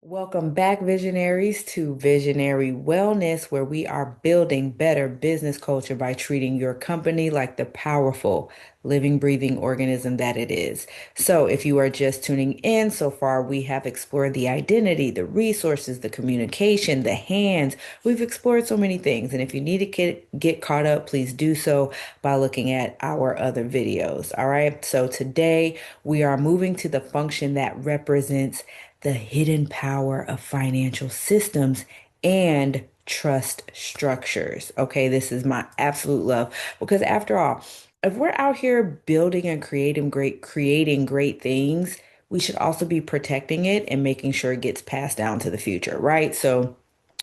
Welcome back, visionaries, to Visionary Wellness, where we are building better business culture by treating your company like the powerful, living, breathing organism that it is. So, if you are just tuning in, so far we have explored the identity, the resources, the communication, the hands. We've explored so many things. And if you need to get caught up, please do so by looking at our other videos. All right. So, today we are moving to the function that represents the hidden power of financial systems and trust structures. Okay, this is my absolute love because after all, if we're out here building and creating great things, we should also be protecting it and making sure it gets passed down to the future, right? So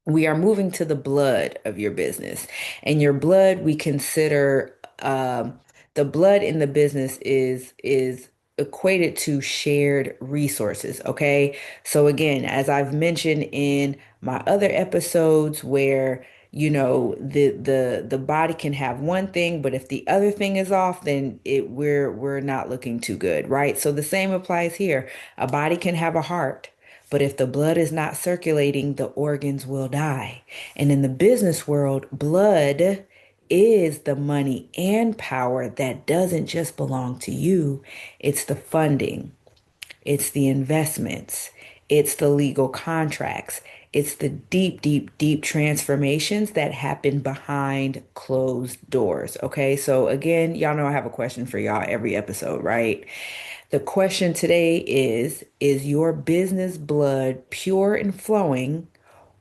we are moving to the blood of your business. And your blood, we consider the blood in the business is equated to shared resources. Okay. So again, as I've mentioned in my other episodes where the body can have one thing, but if the other thing is off, then we're not looking too good, right? So the same applies here. A body can have a heart, but if the blood is not circulating, the organs will die. And in the business world, blood is the money and power that doesn't just belong to you. It's the funding, it's the investments, it's the legal contracts, it's the deep, deep, deep transformations that happen behind closed doors. Okay, so again, y'all know I have a question for y'all every episode, right? The question today is your business blood pure and flowing,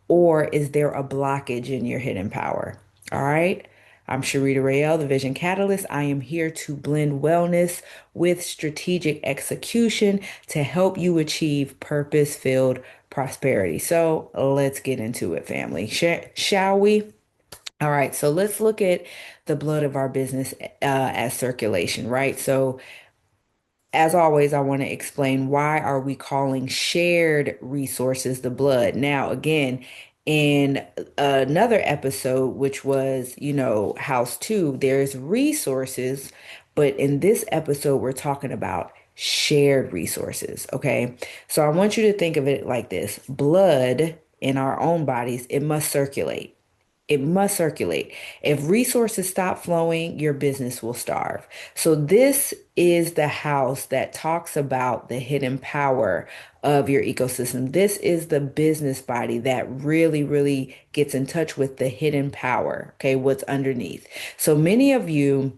or is there a blockage in your hidden power? All right. I'm Charita Raél, the Vision Catalyst. I am here to blend wellness with strategic execution to help you achieve purpose-filled prosperity. So let's get into it, family. Shall we? All right. So let's look at the blood of our business as circulation, right? So as always, I want to explain why are we calling shared resources the blood. Now, again, in another episode, which was, house two, there's resources, but in this episode, we're talking about shared resources. Okay. So I want you to think of it like this: blood in our own bodies, it must circulate. It must circulate. If resources stop flowing, your business will starve. So, this is the house that talks about the hidden power of your ecosystem. This is the business body that really, really gets in touch with the hidden power, okay, what's underneath. So, many of you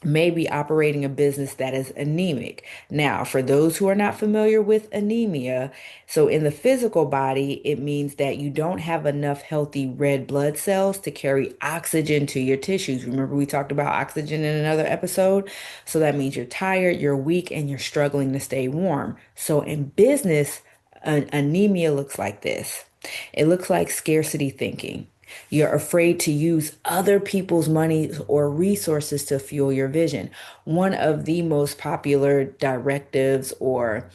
may be operating a business that is anemic. Now, for those who are not familiar with anemia, so in the physical body, it means that you don't have enough healthy red blood cells to carry oxygen to your tissues. Remember, we talked about oxygen in another episode? So that means you're tired, you're weak, and you're struggling to stay warm. So in business, anemia looks like this. It looks like scarcity thinking. You're afraid to use other people's money or resources to fuel your vision. One of the most popular directives or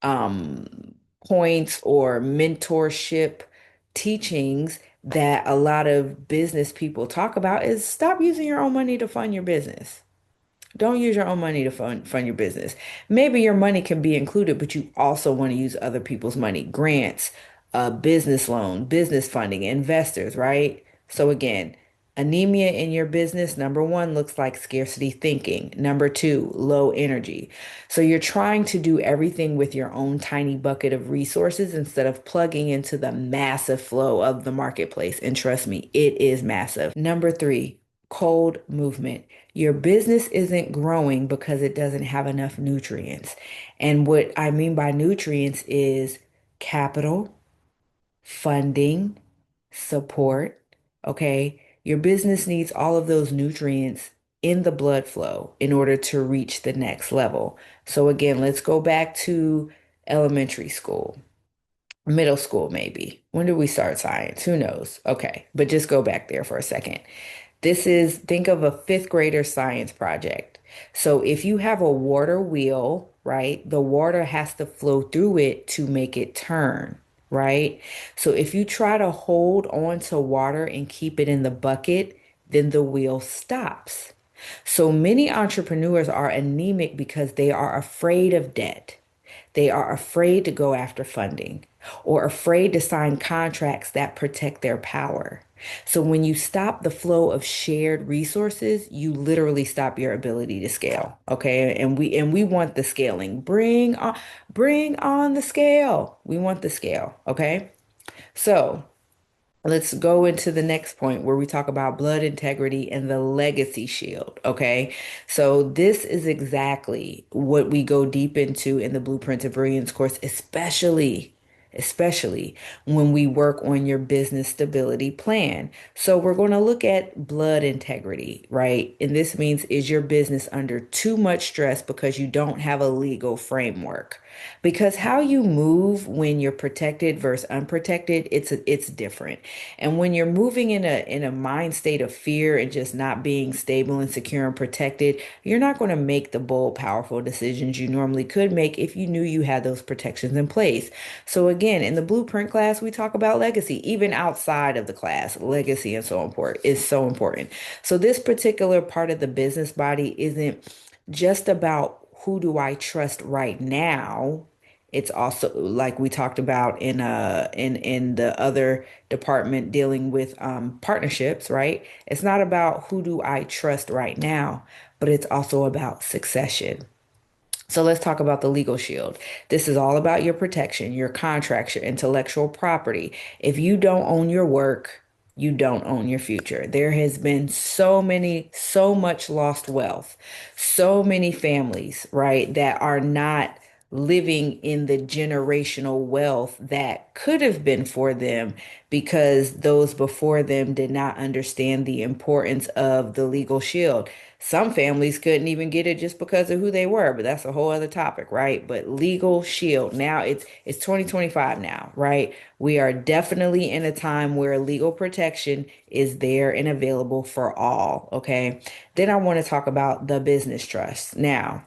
um, points or mentorship teachings that a lot of business people talk about is stop using your own money to fund your business. Don't use your own money to fund your business. Maybe your money can be included, but you also want to use other people's money, grants, business loan, business funding, investors, right? So again, anemia in your business, number one, looks like scarcity thinking. Number two, low energy. So you're trying to do everything with your own tiny bucket of resources instead of plugging into the massive flow of the marketplace. And trust me, it is massive. Number three, cold movement. Your business isn't growing because it doesn't have enough nutrients. And what I mean by nutrients is capital, funding, support. Okay. Your business needs all of those nutrients in the blood flow in order to reach the next level. So, again, let's go back to elementary school, middle school, maybe. When did we start science? Who knows? Okay. But just go back there for a second. Think of a fifth grader science project. So if you have a water wheel, right, the water has to flow through it to make it turn, right? So if you try to hold on to water and keep it in the bucket, then the wheel stops. So many entrepreneurs are anemic because they are afraid of debt. They are afraid to go after funding. or afraid to sign contracts that protect their power. So when you stop the flow of shared resources, you literally stop your ability to scale. Okay. And we want the scaling. Bring on the scale. We want the scale. Okay. So let's go into the next point where we talk about blood integrity and the legacy shield. Okay. So this is exactly what we go deep into in the Blueprint to Brilliance course, especially when we work on your business stability plan. So we're going to look at blood integrity, right? And this means, is your business under too much stress because you don't have a legal framework? Because how you move when you're protected versus unprotected, it's different. And when you're moving in a mind state of fear and just not being stable and secure and protected, you're not going to make the bold, powerful decisions you normally could make if you knew you had those protections in place. So again, in the blueprint class, we talk about legacy. Even outside of the class, legacy is so important. So this particular part of the business body isn't just about who do I trust right now. It's also like we talked about in the other department dealing with partnerships, right? It's not about who do I trust right now, but it's also about succession. So let's talk about the legal shield. This is all about your protection, your contracts, your intellectual property. If you don't own your work, you don't own your future. There has been so much lost wealth, so many families, right, that are not living in the generational wealth that could have been for them because those before them did not understand the importance of the legal shield. Some families couldn't even get it just because of who they were, but that's a whole other topic, right? But legal shield. Now it's 2025 now, right? We are definitely in a time where legal protection is there and available for all, okay? Then I want to talk about the business trust. Now,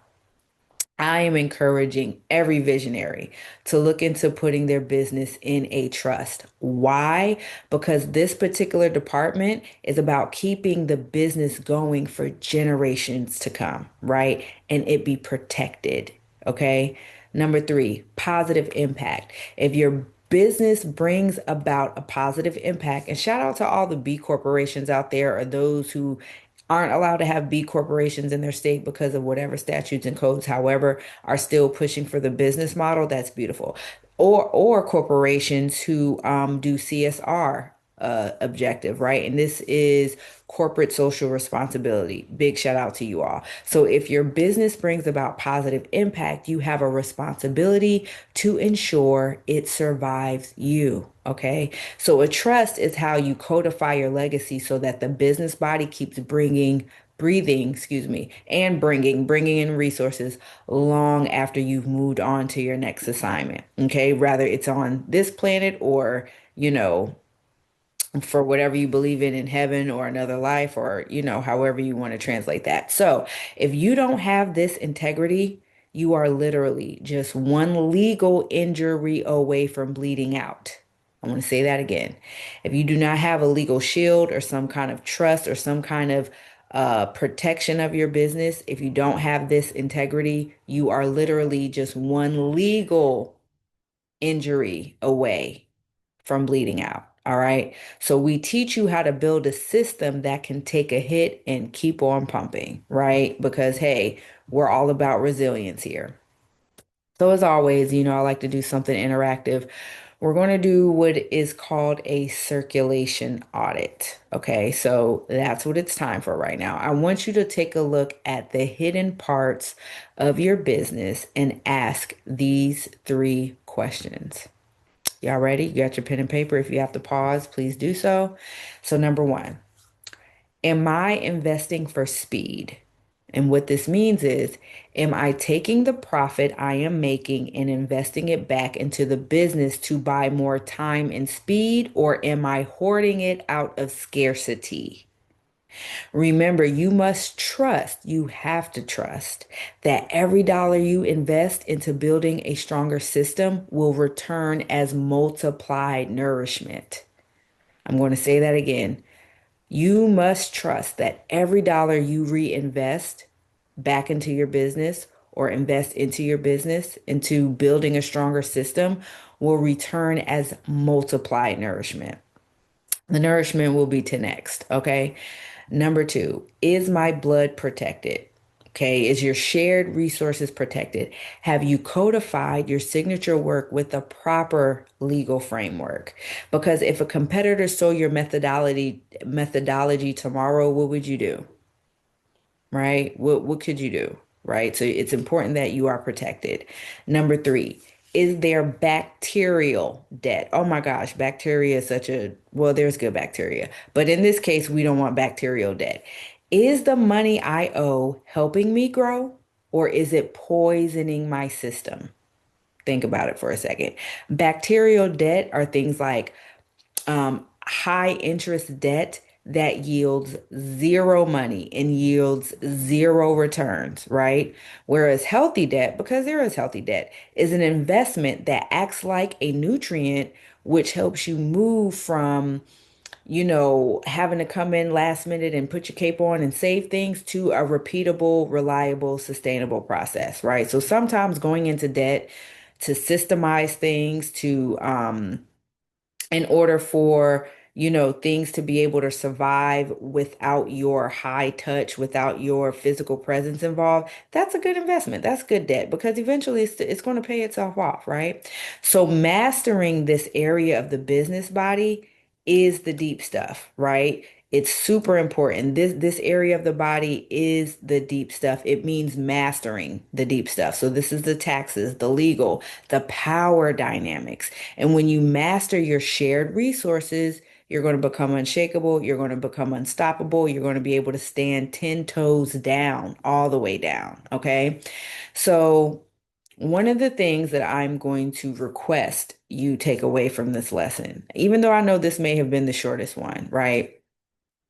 I am encouraging every visionary to look into putting their business in a trust. Why? Because this particular department is about keeping the business going for generations to come, right? And it be protected. Okay. Number three, positive impact. If your business brings about a positive impact, and shout out to all the B corporations out there or those who aren't allowed to have B corporations in their state because of whatever statutes and codes, however, are still pushing for the business model. That's beautiful. Or corporations who do CSR objective, right? And this is corporate social responsibility. Big shout out to you all. So if your business brings about positive impact, you have a responsibility to ensure it survives you. Okay. So a trust is how you codify your legacy so that the business body keeps breathing, excuse me, and bringing in resources long after you've moved on to your next assignment. Okay. Rather it's on this planet or, you know, for whatever you believe in heaven or another life or, you know, however you want to translate that. So if you don't have this integrity, you are literally just one legal injury away from bleeding out. I want to say that again. If you do not have a legal shield or some kind of trust or some kind of protection of your business, if you don't have this integrity, you are literally just one legal injury away from bleeding out. All right. So we teach you how to build a system that can take a hit and keep on pumping, right? Because, hey, we're all about resilience here. So as always, you know, I like to do something interactive. We're going to do what is called a circulation audit. Okay, so that's what it's time for right now. I want you to take a look at the hidden parts of your business and ask these three questions. Y'all ready? You got your pen and paper. If you have to pause, please do so. So, number one, am I investing for speed? And what this means is, am I taking the profit I am making and investing it back into the business to buy more time and speed, or am I hoarding it out of scarcity? Remember, you have to trust that every dollar you invest into building a stronger system will return as multiplied nourishment. I'm going to say that again. You must trust that every dollar you reinvest back into your business or invest into your business, into building a stronger system, will return as multiplied nourishment. The nourishment will be to next. Okay. Number two, is my blood protected? Okay. Is your shared resources protected? Have you codified your signature work with the proper legal framework? Because if a competitor stole your methodology tomorrow, what would you do? Right? What could you do? Right? So it's important that you are protected. Number three, is there bacterial debt? Oh my gosh, bacteria is such a, well, there's good bacteria, but in this case, we don't want bacterial debt. Is the money I owe helping me grow, or is it poisoning my system? Think about it for a second. Bacterial debt are things like high interest debt that yields zero money and yields zero returns, right? Whereas healthy debt, because there is healthy debt, is an investment that acts like a nutrient, which helps you move from, having to come in last minute and put your cape on and save things to a repeatable, reliable, sustainable process, right? So sometimes going into debt to systemize things, to in order for things to be able to survive without your high touch, without your physical presence involved, that's a good investment. That's good debt because eventually it's going to pay itself off, right? So mastering this area of the business body is the deep stuff, right? It's super important. This area of the body is the deep stuff. It means mastering the deep stuff. So this is the taxes, the legal, the power dynamics. And when you master your shared resources, you're going to become unshakable. You're going to become unstoppable. You're going to be able to stand 10 toes down, all the way down. Okay. So, one of the things that I'm going to request you take away from this lesson, even though I know this may have been the shortest one, right?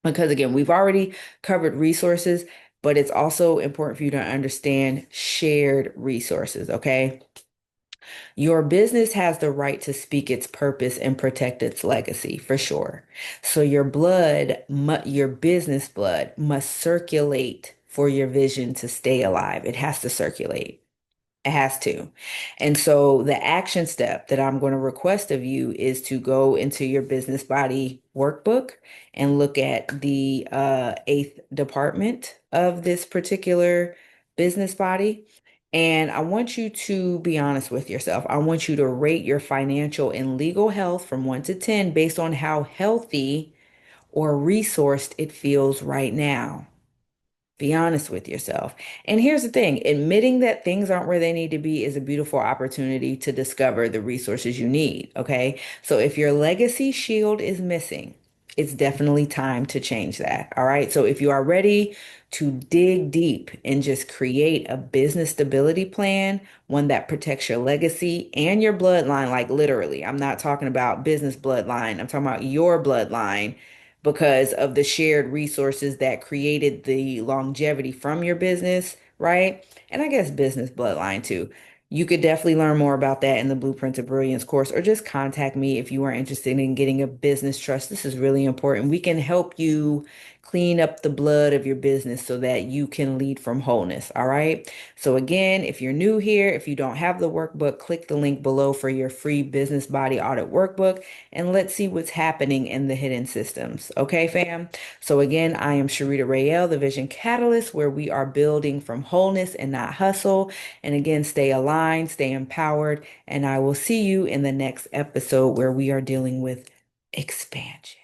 Because again, we've already covered resources, but it's also important for you to understand shared resources. Okay. Your business has the right to speak its purpose and protect its legacy, for sure. So your business blood must circulate for your vision to stay alive. It has to circulate. It has to. And so the action step that I'm going to request of you is to go into your business body workbook and look at the eighth department of this particular business body. And I want you to be honest with yourself. I want you to rate your financial and legal health from 1 to 10 based on how healthy or resourced it feels right now. Be honest with yourself. And here's the thing, admitting that things aren't where they need to be is a beautiful opportunity to discover the resources you need. Okay. So if your legacy shield is missing, it's definitely time to change that. All right. So if you are ready to dig deep and just create a business stability plan, one that protects your legacy and your bloodline, like literally, I'm not talking about business bloodline, I'm talking about your bloodline because of the shared resources that created the longevity from your business, right? And I guess business bloodline too. You could definitely learn more about that in the Blueprint to Brilliance course, or just contact me if you are interested in getting a business trust. This is really important. We can help you clean up the blood of your business so that you can lead from wholeness. All right. So, again, if you're new here, if you don't have the workbook, click the link below for your free business body audit workbook and let's see what's happening in the hidden systems. Okay, fam? So again, I am Charita Raél, the Vision Catalyst, where we are building from wholeness and not hustle. And again, stay aligned, stay empowered, and I will see you in the next episode where we are dealing with expansion.